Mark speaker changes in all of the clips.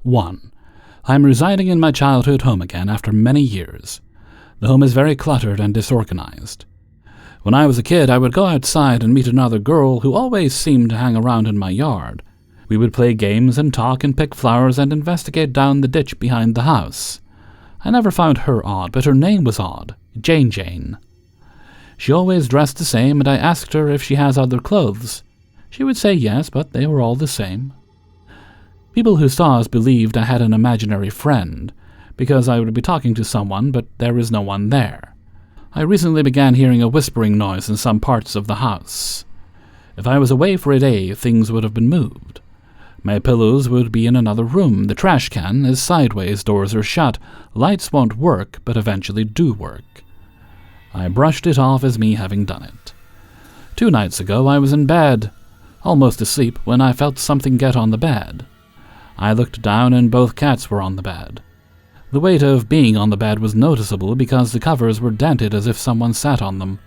Speaker 1: 1. I am residing in my childhood home again after many years. The home is very cluttered and disorganized. When I was a kid, I would go outside and meet another girl who always seemed to hang around in my yard. We would play games and talk and pick flowers and investigate down the ditch behind the house. I never found her odd, but her name was odd, Jane. She always dressed the same, and I asked her if she has other clothes. She would say yes, but they were all the same. People who saw us believed I had an imaginary friend, because I would be talking to someone, but there was no one there. I recently began hearing a whispering noise in some parts of the house. If I was away for a day, things would have been moved. My pillows would be in another room, the trash can is sideways, doors are shut, lights won't work, but eventually do work. I brushed it off as me having done it. 2 nights ago I was in bed, almost asleep, when I felt something get on the bed. I looked down and both cats were on the bed. The weight of being on the bed was noticeable because the covers were dented as if someone sat on them.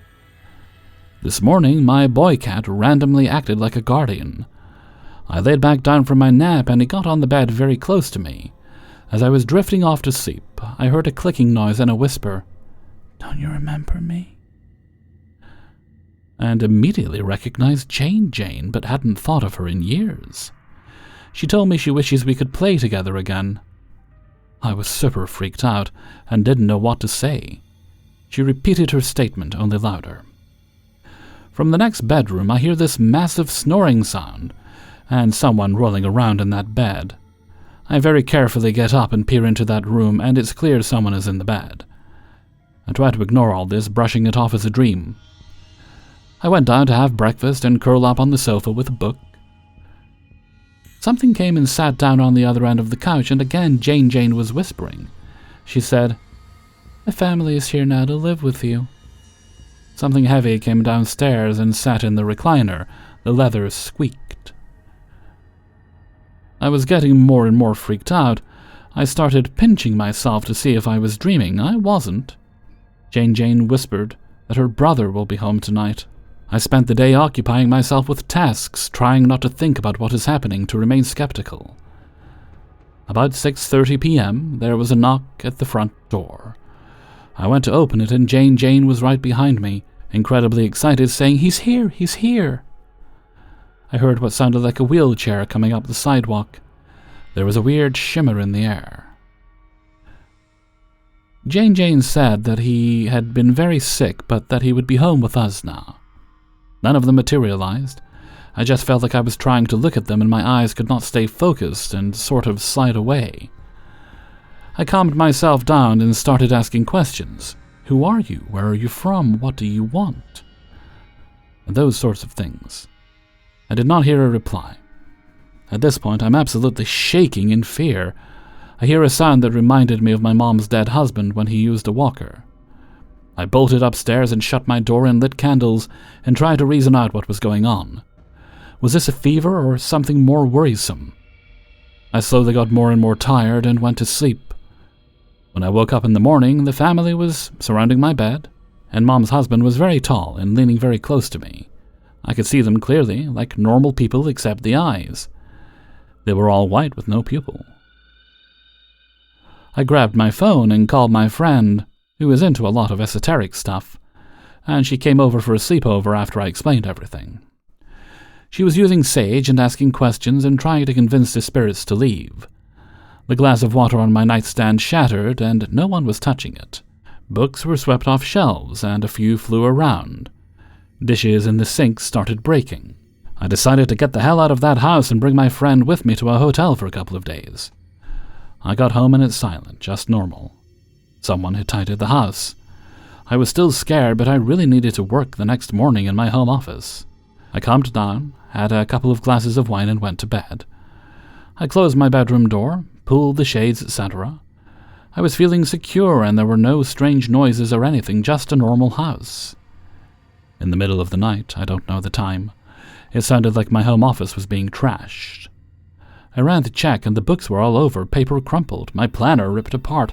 Speaker 1: This morning, my boy cat randomly acted like a guardian. I laid back down from my nap and he got on the bed very close to me. As I was drifting off to sleep, I heard a clicking noise and a whisper, "Don't you remember me?" And immediately recognized Jane, but hadn't thought of her in years. She told me she wishes we could play together again. I was super freaked out and didn't know what to say. She repeated her statement, only louder. From the next bedroom, I hear this massive snoring sound, and someone rolling around in that bed. I very carefully get up and peer into that room, and it's clear someone is in the bed. I try to ignore all this, brushing it off as a dream. I went down to have breakfast and curl up on the sofa with a book. Something came and sat down on the other end of the couch, and again Jane was whispering. She said, "My family is here now to live with you." Something heavy came downstairs and sat in the recliner. The leather squeaked. I was getting more and more freaked out. I started pinching myself to see if I was dreaming. I wasn't. Jane whispered that her brother will be home tonight. I spent the day occupying myself with tasks, trying not to think about what is happening, to remain skeptical. About 6:30 p.m., there was a knock at the front door. I went to open it, and Jane was right behind me, incredibly excited, saying, "He's here, he's here." I heard what sounded like a wheelchair coming up the sidewalk. There was a weird shimmer in the air. Jane said that he had been very sick, but that he would be home with us now. None of them materialized. I just felt like I was trying to look at them and my eyes could not stay focused and sort of slide away. I calmed myself down and started asking questions. Who are you? Where are you from? What do you want? And those sorts of things. I did not hear a reply. At this point, I'm absolutely shaking in fear. I hear a sound that reminded me of my mom's dead husband when he used a walker. I bolted upstairs and shut my door and lit candles and tried to reason out what was going on. Was this a fever or something more worrisome? I slowly got more and more tired and went to sleep. When I woke up in the morning, the family was surrounding my bed, and Mom's husband was very tall and leaning very close to me. I could see them clearly, like normal people except the eyes. They were all white with no pupil. I grabbed my phone and called my friend, who is into a lot of esoteric stuff, and she came over for a sleepover after I explained everything. She was using sage and asking questions and trying to convince the spirits to leave. The glass of water on my nightstand shattered, and no one was touching it. Books were swept off shelves, and a few flew around. Dishes in the sink started breaking. I decided to get the hell out of that house and bring my friend with me to a hotel for a couple of days. I got home and it's silent, just normal. Someone had tidied the house. I was still scared, but I really needed to work the next morning in my home office. I calmed down, had a couple of glasses of wine, and went to bed. I closed my bedroom door, pulled the shades, etc. I was feeling secure, and there were no strange noises or anything, just a normal house. In the middle of the night, I don't know the time, it sounded like my home office was being trashed. I ran to check, and the books were all over, paper crumpled, my planner ripped apart,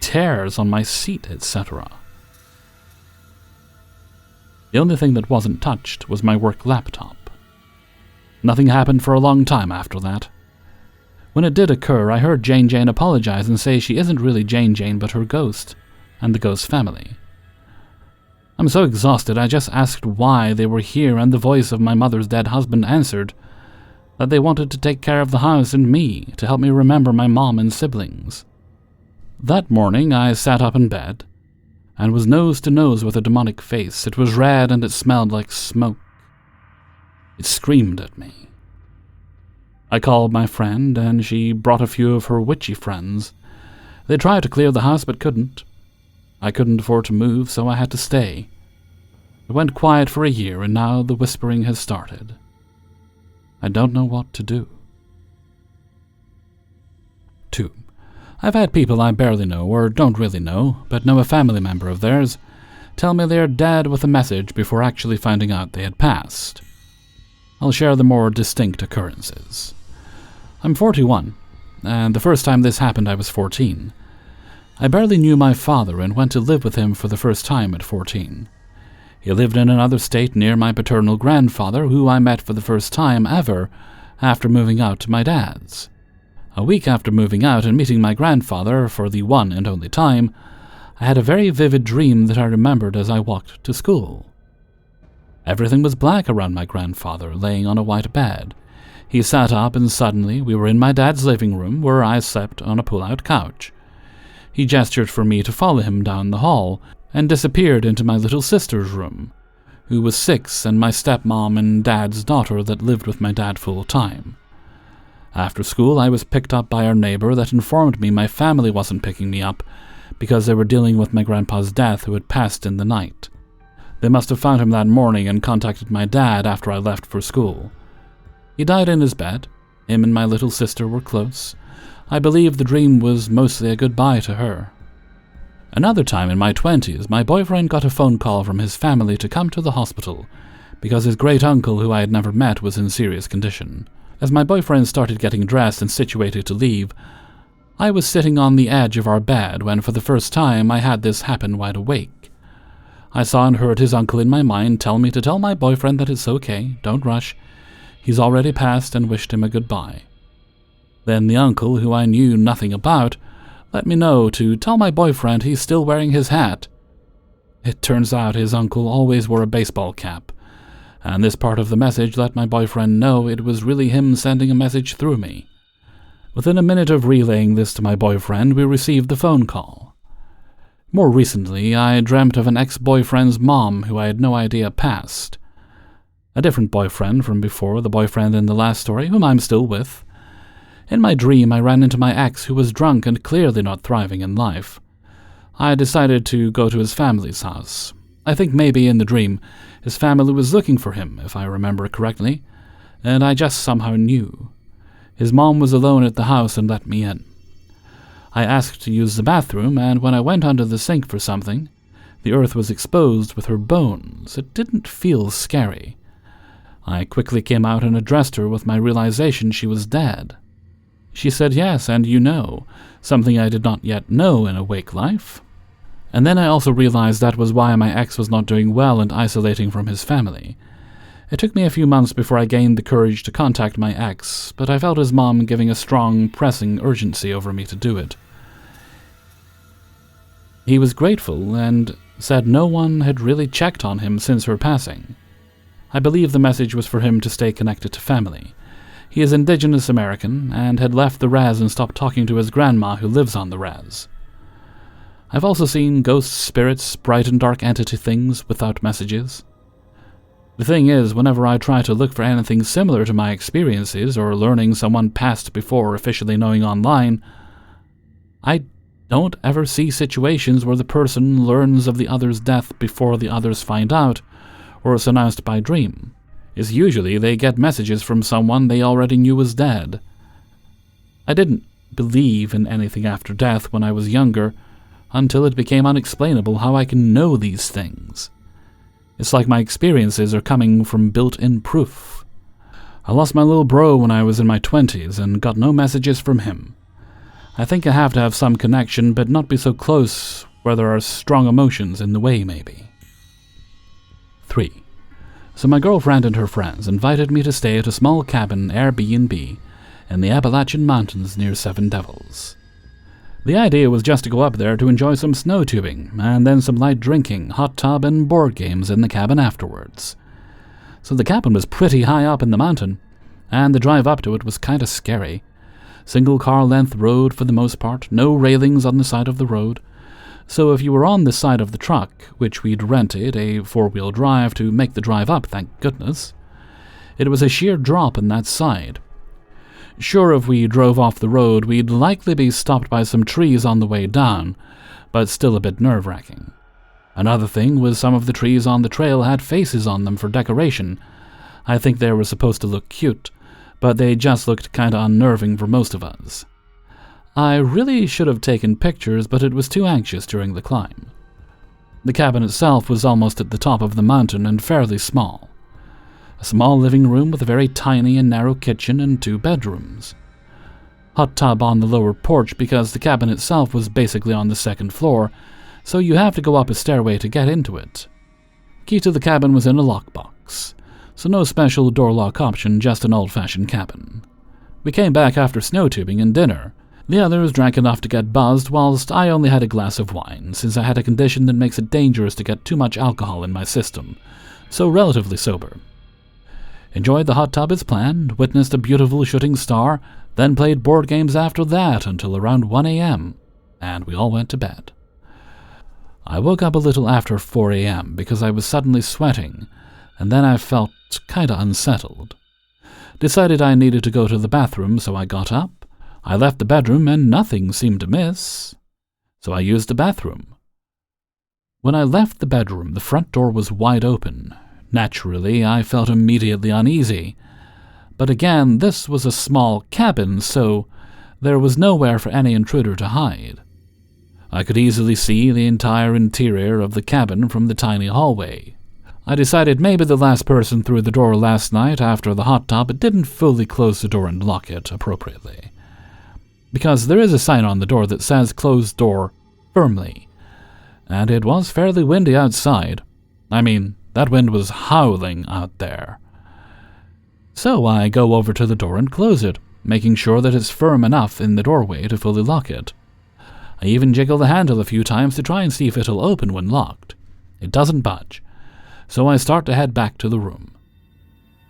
Speaker 1: tears on my seat, etc. The only thing that wasn't touched was my work laptop. Nothing happened for a long time after that. When it did occur, I heard Jane Jane apologize and say she isn't really Jane Jane but her ghost, and the ghost family. I'm so exhausted I just asked why they were here, and the voice of my mother's dead husband answered that they wanted to take care of the house and me, to help me remember my mom and siblings. That morning I sat up in bed, and was nose to nose with a demonic face. It was red and it smelled like smoke. It screamed at me. I called my friend, and she brought a few of her witchy friends. They tried to clear the house but couldn't. I couldn't afford to move, so I had to stay. It went quiet for a year, and now the whispering has started. I don't know what to do. 2. I've had people I barely know, or don't really know, but know a family member of theirs, tell me they are dead with a message before actually finding out they had passed. I'll share the more distinct occurrences. I'm 41, and the first time this happened I was 14. I barely knew my father and went to live with him for the first time at 14. He lived in another state near my paternal grandfather, who I met for the first time ever after moving out to my dad's. A week after moving out and meeting my grandfather for the one and only time, I had a very vivid dream that I remembered as I walked to school. Everything was black around my grandfather, laying on a white bed. He sat up, and suddenly we were in my dad's living room, where I slept on a pull-out couch. He gestured for me to follow him down the hall, and disappeared into my little sister's room, who was 6 and my stepmom and dad's daughter that lived with my dad full-time. After school, I was picked up by our neighbor that informed me my family wasn't picking me up because they were dealing with my grandpa's death, who had passed in the night. They must have found him that morning and contacted my dad after I left for school. He died in his bed. Him and my little sister were close. I believe the dream was mostly a goodbye to her. Another time in my 20s, my boyfriend got a phone call from his family to come to the hospital because his great-uncle, who I had never met, was in serious condition. As my boyfriend started getting dressed and situated to leave, I was sitting on the edge of our bed when for the first time I had this happen wide awake. I saw and heard his uncle in my mind tell me to tell my boyfriend that it's okay, don't rush. He's already passed, and wished him a goodbye. Then the uncle, who I knew nothing about, let me know to tell my boyfriend he's still wearing his hat. It turns out his uncle always wore a baseball cap, and this part of the message let my boyfriend know it was really him sending a message through me. Within a minute of relaying this to my boyfriend, we received the phone call. More recently, I dreamt of an ex-boyfriend's mom who I had no idea passed. A different boyfriend from before, the boyfriend in the last story, whom I'm still with. In my dream, I ran into my ex, who was drunk and clearly not thriving in life. I decided to go to his family's house. I think maybe in the dream, his family was looking for him, if I remember correctly, and I just somehow knew. His mom was alone at the house and let me in. I asked to use the bathroom, and when I went under the sink for something, the earth was exposed with her bones. It didn't feel scary. I quickly came out and addressed her with my realization she was dead. She said yes, and you know, something I did not yet know in awake life. And then I also realized that was why my ex was not doing well and isolating from his family. It took me a few months before I gained the courage to contact my ex, but I felt his mom giving a strong, pressing urgency over me to do it. He was grateful and said no one had really checked on him since her passing. I believe the message was for him to stay connected to family. He is Indigenous American and had left the res and stopped talking to his grandma who lives on the res. I've also seen ghosts, spirits, bright and dark entity things without messages. The thing is, whenever I try to look for anything similar to my experiences or learning someone passed before officially knowing online, I don't ever see situations where the person learns of the other's death before the others find out, or is announced by dream. Is usually they get messages from someone they already knew was dead. I didn't believe in anything after death when I was younger, until it became unexplainable how I can know these things. It's like my experiences are coming from built-in proof. I lost my little bro when I was in my 20s and got no messages from him. I think I have to have some connection, but not be so close where there are strong emotions in the way, maybe. 3. So my girlfriend and her friends invited me to stay at a small cabin Airbnb in the Appalachian Mountains near Seven Devils. The idea was just to go up there to enjoy some snow tubing, and then some light drinking, hot tub, and board games in the cabin afterwards. So the cabin was pretty high up in the mountain, and the drive up to it was kind of scary. Single car length road for the most part, no railings on the side of the road. So if you were on the side of the truck, which we'd rented, a four-wheel drive to make the drive up, thank goodness, it was a sheer drop in that side. Sure, if we drove off the road, we'd likely be stopped by some trees on the way down, but still a bit nerve-wracking. Another thing was some of the trees on the trail had faces on them for decoration. I think they were supposed to look cute, but they just looked kinda unnerving for most of us. I really should have taken pictures, but it was too anxious during the climb. The cabin itself was almost at the top of the mountain and fairly small. A small living room with a very tiny and narrow kitchen and 2 bedrooms. Hot tub on the lower porch because the cabin itself was basically on the 2nd floor, so you have to go up a stairway to get into it. Key to the cabin was in a lockbox, so no special door lock option, just an old-fashioned cabin. We came back after snow tubing and dinner. The others drank enough to get buzzed, whilst I only had a glass of wine, since I had a condition that makes it dangerous to get too much alcohol in my system, so relatively sober. Enjoyed the hot tub as planned, witnessed a beautiful shooting star, then played board games after that until around 1 a.m., and we all went to bed. I woke up a little after 4 a.m. because I was suddenly sweating, and then I felt kinda unsettled. Decided I needed to go to the bathroom, so I got up. I left the bedroom and nothing seemed amiss, so I used the bathroom. When I left the bedroom, the front door was wide open. Naturally, I felt immediately uneasy. But again, this was a small cabin, so there was nowhere for any intruder to hide. I could easily see the entire interior of the cabin from the tiny hallway. I decided maybe the last person through the door last night after the hot tub didn't fully close the door and lock it appropriately. Because there is a sign on the door that says "Close door firmly," and it was fairly windy outside. I mean, that wind was howling out there. So I go over to the door and close it, making sure that it's firm enough in the doorway to fully lock it. I even jiggle the handle a few times to try and see if it'll open when locked. It doesn't budge, so I start to head back to the room.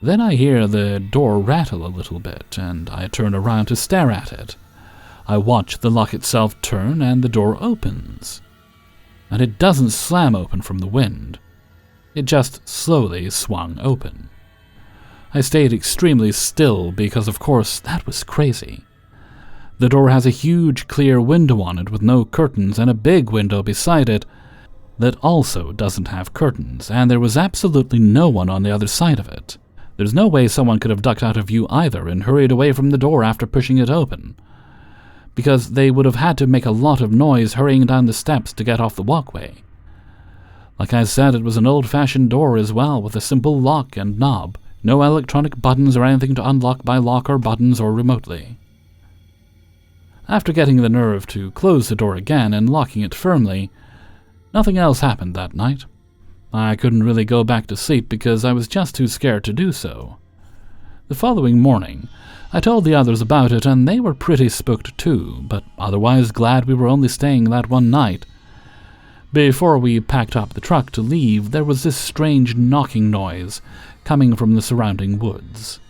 Speaker 1: Then I hear the door rattle a little bit, and I turn around to stare at it. I watch the lock itself turn, and the door opens. And it doesn't slam open from the wind. It just slowly swung open. I stayed extremely still because, of course, that was crazy. The door has a huge clear window on it with no curtains and a big window beside it that also doesn't have curtains, and there was absolutely no one on the other side of it. There's no way someone could have ducked out of view either and hurried away from the door after pushing it open, because they would have had to make a lot of noise hurrying down the steps to get off the walkway. Like I said, it was an old-fashioned door as well, with a simple lock and knob. No electronic buttons or anything to unlock by lock or buttons or remotely. After getting the nerve to close the door again and locking it firmly, nothing else happened that night. I couldn't really go back to sleep because I was just too scared to do so. The following morning, I told the others about it, and they were pretty spooked too, but otherwise glad we were only staying that one night. Before we packed up the truck to leave, there was this strange knocking noise coming from the surrounding woods.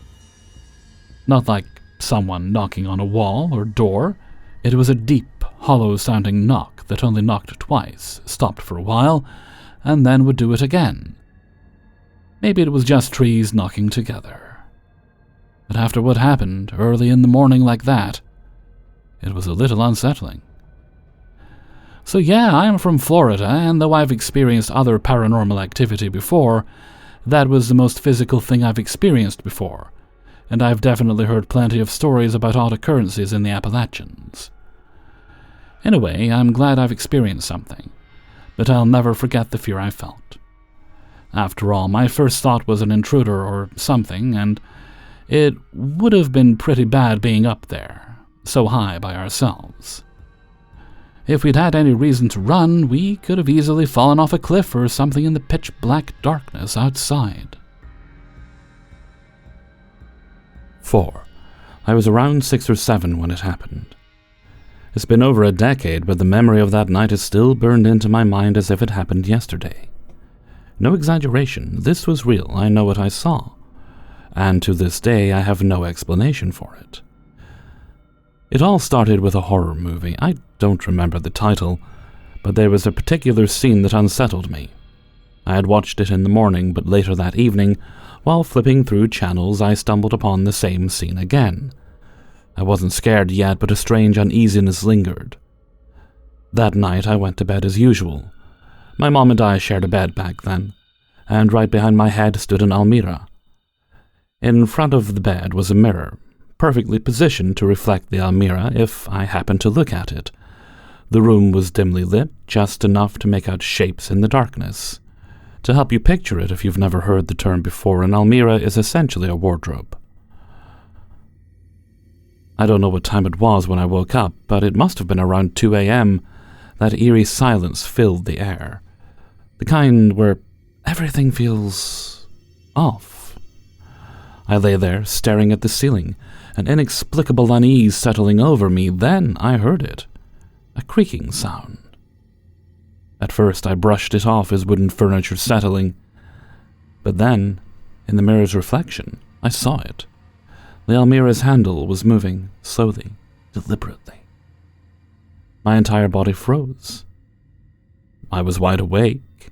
Speaker 1: Not like someone knocking on a wall or door. It was a deep, hollow-sounding knock that only knocked twice, stopped for a while, and then would do it again. Maybe it was just trees knocking together. But after what happened early in the morning like that, it was a little unsettling. So yeah, I am from Florida, and though I've experienced other paranormal activity before, that was the most physical thing I've experienced before, and I've definitely heard plenty of stories about odd occurrences in the Appalachians. In a way, I'm glad I've experienced something, but I'll never forget the fear I felt. After all, my first thought was an intruder or something, and it would have been pretty bad being up there, so high by ourselves. If we'd had any reason to run, we could have easily fallen off a cliff or something in the pitch-black darkness outside. 4. I was around 6 or 7 when it happened. It's been over a decade, but the memory of that night is still burned into my mind as if it happened yesterday. No exaggeration, this was real, I know what I saw, and to this day I have no explanation for it. It all started with a horror movie. I don't remember the title, but there was a particular scene that unsettled me. I had watched it in the morning, but later that evening, while flipping through channels, I stumbled upon the same scene again. I wasn't scared yet, but a strange uneasiness lingered. That night I went to bed as usual. My mom and I shared a bed back then, and right behind my head stood an almirah. In front of the bed was a mirror, perfectly positioned to reflect the almirah if I happened to look at it. The room was dimly lit, just enough to make out shapes in the darkness. To help you picture it if you've never heard the term before, an almirah is essentially a wardrobe. I don't know what time it was when I woke up, but it must have been around 2 a.m. That eerie silence filled the air. The kind where everything feels off. I lay there, staring at the ceiling, an inexplicable unease settling over me. Then I heard it. A creaking sound. At first I brushed it off as wooden furniture settling, but then, in the mirror's reflection, I saw it. The almirah's handle was moving, slowly, deliberately. My entire body froze. I was wide awake,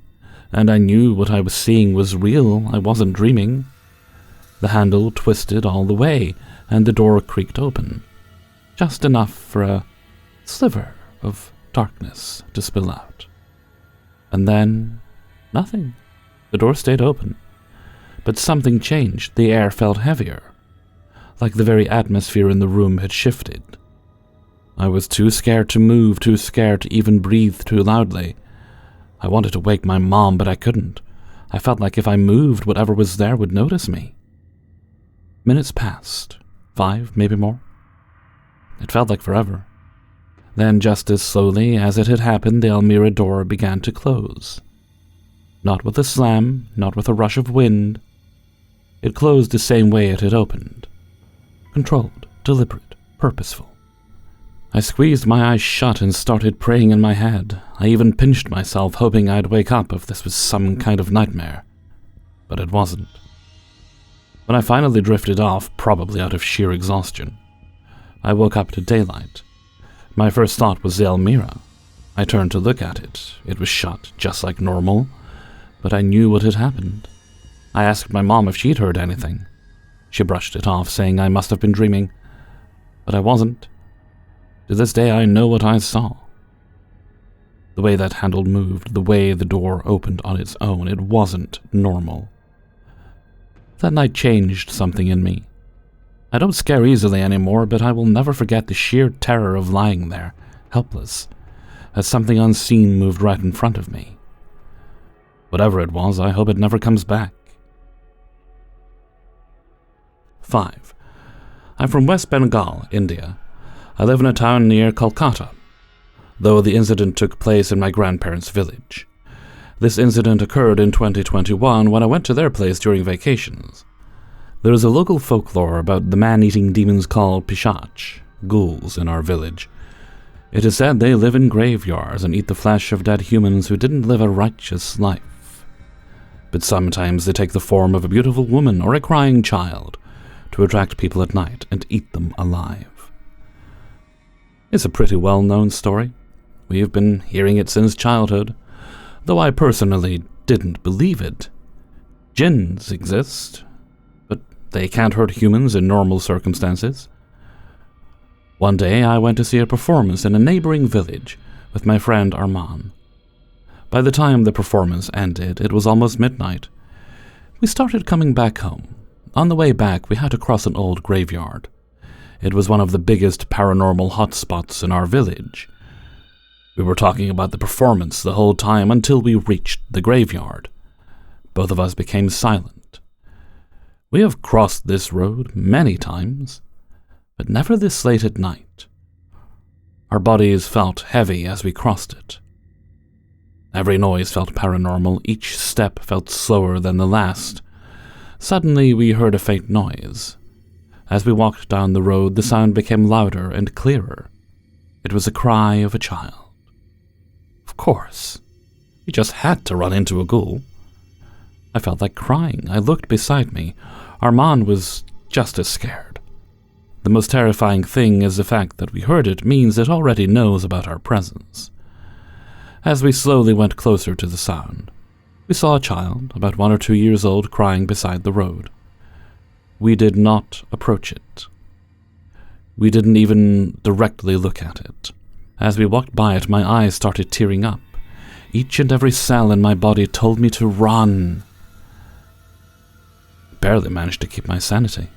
Speaker 1: and I knew what I was seeing was real. I wasn't dreaming. The handle twisted all the way, and the door creaked open, just enough for a sliver of darkness to spill out. And then, nothing. The door stayed open, but something changed. The air felt heavier, like the very atmosphere in the room had shifted. I was too scared to move, too scared to even breathe too loudly. I wanted to wake my mom, but I couldn't. I felt like if I moved, whatever was there would notice me. Minutes passed. 5, maybe more. It felt like forever. Then, just as slowly as it had happened, the almirah door began to close. Not with a slam, not with a rush of wind. It closed the same way it had opened. Controlled, deliberate, purposeful. I squeezed my eyes shut and started praying in my head. I even pinched myself, hoping I'd wake up if this was some kind of nightmare. But it wasn't. When I finally drifted off, probably out of sheer exhaustion, I woke up to daylight. My first thought was the almirah. I turned to look at it. It was shut, just like normal, but I knew what had happened. I asked my mom if she'd heard anything. She brushed it off, saying I must have been dreaming, but I wasn't. To this day, I know what I saw. The way that handle moved, the way the door opened on its own, it wasn't normal. That night changed something in me. I don't scare easily anymore, but I will never forget the sheer terror of lying there, helpless, as something unseen moved right in front of me. Whatever it was, I hope it never comes back. 5. I'm from West Bengal, India. I live in a town near Kolkata, though the incident took place in my grandparents' village. This incident occurred in 2021 when I went to their place during vacations. There is a local folklore about the man-eating demons called Pishach, ghouls, in our village. It is said they live in graveyards and eat the flesh of dead humans who didn't live a righteous life. But sometimes they take the form of a beautiful woman or a crying child to attract people at night and eat them alive. It's a pretty well-known story. We've been hearing it since childhood, though I personally didn't believe it. Jinns exist, but they can't hurt humans in normal circumstances. One day I went to see a performance in a neighboring village with my friend Arman. By the time the performance ended, it was almost midnight. We started coming back home. On the way back, we had to cross an old graveyard. It was one of the biggest paranormal hotspots in our village. We were talking about the performance the whole time until we reached the graveyard. Both of us became silent. We have crossed this road many times, but never this late at night. Our bodies felt heavy as we crossed it. Every noise felt paranormal, each step felt slower than the last. Suddenly we heard a faint noise. As we walked down the road, the sound became louder and clearer. It was a cry of a child. Of course. We just had to run into a ghoul. I felt like crying. I looked beside me. Armand was just as scared. The most terrifying thing is the fact that we heard it means it already knows about our presence. As we slowly went closer to the sound, we saw a child, about 1 or 2 years old, crying beside the road. We did not approach it. We didn't even directly look at it. As we walked by it, my eyes started tearing up. Each and every cell in my body told me to run. I barely managed to keep my sanity.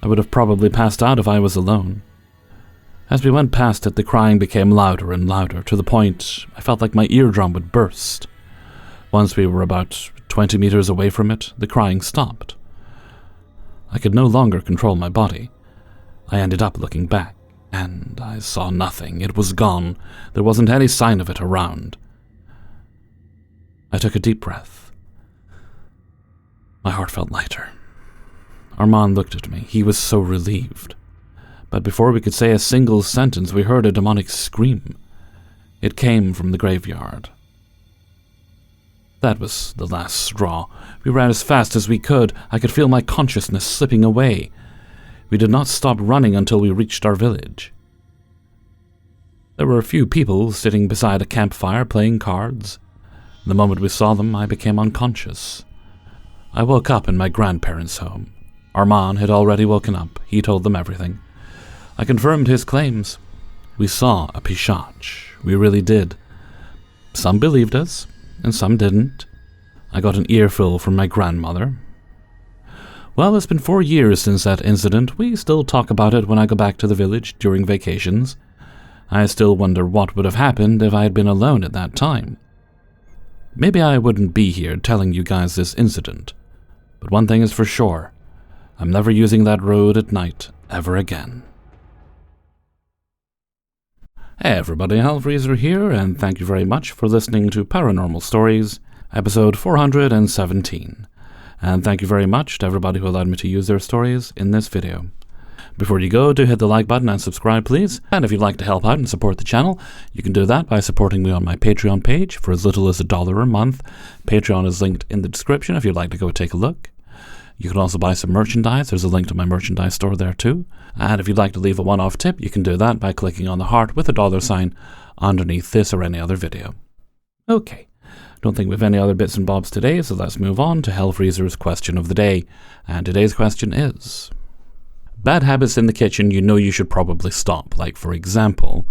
Speaker 1: I would have probably passed out if I was alone. As we went past it, the crying became louder and louder, to the point I felt like my eardrum would burst. Once we were about 20 meters away from it, the crying stopped. I could no longer control my body. I ended up looking back, and I saw nothing. It was gone. There wasn't any sign of it around. I took a deep breath. My heart felt lighter. Armand looked at me. He was so relieved. But before we could say a single sentence, we heard a demonic scream. It came from the graveyard. That was the last straw. We ran as fast as we could. I could feel my consciousness slipping away. We did not stop running until we reached our village. There were a few people sitting beside a campfire playing cards. The moment we saw them, I became unconscious. I woke up in my grandparents' home. Armand had already woken up. He told them everything. I confirmed his claims. We saw a Pichach. We really did. Some believed us, and some didn't. I got an earful from my grandmother. Well, it's been 4 years since that incident. We still talk about it when I go back to the village during vacations. I still wonder what would have happened if I had been alone at that time. Maybe I wouldn't be here telling you guys this incident, but one thing is for sure. I'm never using that road at night ever again. Hey everybody, Hellfreezer here, and thank you very much for listening to Paranormal Stories, episode 417. And thank you very much to everybody who allowed me to use their stories in this video. Before you go, do hit the like button and subscribe, please. And if you'd like to help out and support the channel, you can do that by supporting me on my Patreon page for as little as $1 a month. Patreon is linked in the description if you'd like to go take a look. You can also buy some merchandise. There's a link to my merchandise store there too. And if you'd like to leave a one-off tip, you can do that by clicking on the heart with a $sign underneath this or any other video. Okay. Don't think we have any other bits and bobs today, so let's move on to Hellfreezer's question of the day. And today's question is: bad habits in the kitchen you know you should probably stop. Like, for example,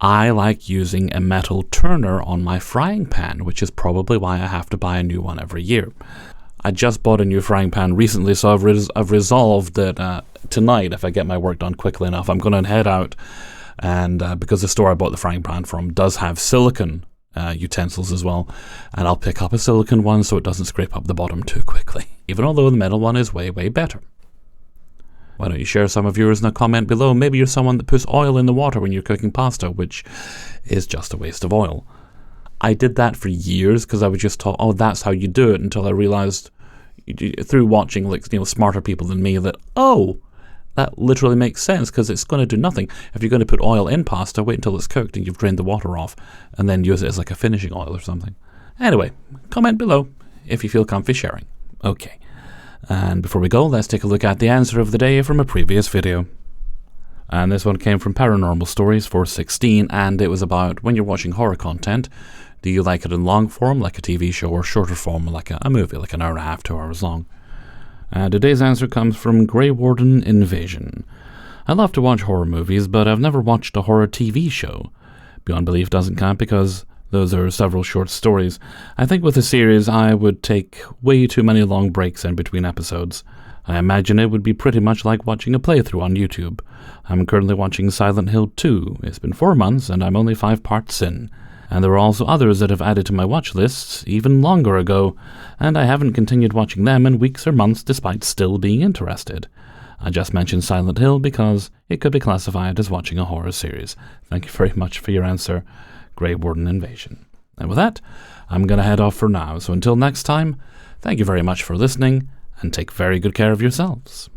Speaker 1: I like using a metal turner on my frying pan, which is probably why I have to buy a new one every year. I just bought a new frying pan recently, so I've resolved that tonight, if I get my work done quickly enough, I'm going to head out, and because the store I bought the frying pan from does have silicone utensils as well, and I'll pick up a silicone one so it doesn't scrape up the bottom too quickly, even although the metal one is way, way better. Why don't you share some of yours in a comment below? Maybe you're someone that puts oil in the water when you're cooking pasta, which is just a waste of oil. I did that for years because I was just taught, oh, that's how you do it, until I realized through watching smarter people than me that, oh, that literally makes sense because it's going to do nothing. If you're going to put oil in pasta, wait until it's cooked and you've drained the water off and then use it as like a finishing oil or something. Anyway, comment below if you feel comfy sharing. Okay. And before we go, let's take a look at the answer of the day from a previous video. And this one came from Paranormal Stories 416, and it was about when you're watching horror content, do you like it in long form, like a TV show, or shorter form, like a movie, like an hour and a half, 2 hours long? Today's answer comes from Grey Warden Invasion. I love to watch horror movies, but I've never watched a horror TV show. Beyond Belief doesn't count because those are several short stories. I think with a series I would take way too many long breaks in between episodes. I imagine it would be pretty much like watching a playthrough on YouTube. I'm currently watching Silent Hill 2. It's been 4 months and I'm only 5 parts in. And there are also others that have added to my watch lists even longer ago, and I haven't continued watching them in weeks or months despite still being interested. I just mentioned Silent Hill because it could be classified as watching a horror series. Thank you very much for your answer, Grey Warden Invasion. And with that, I'm going to head off for now, so until next time, thank you very much for listening, and take very good care of yourselves.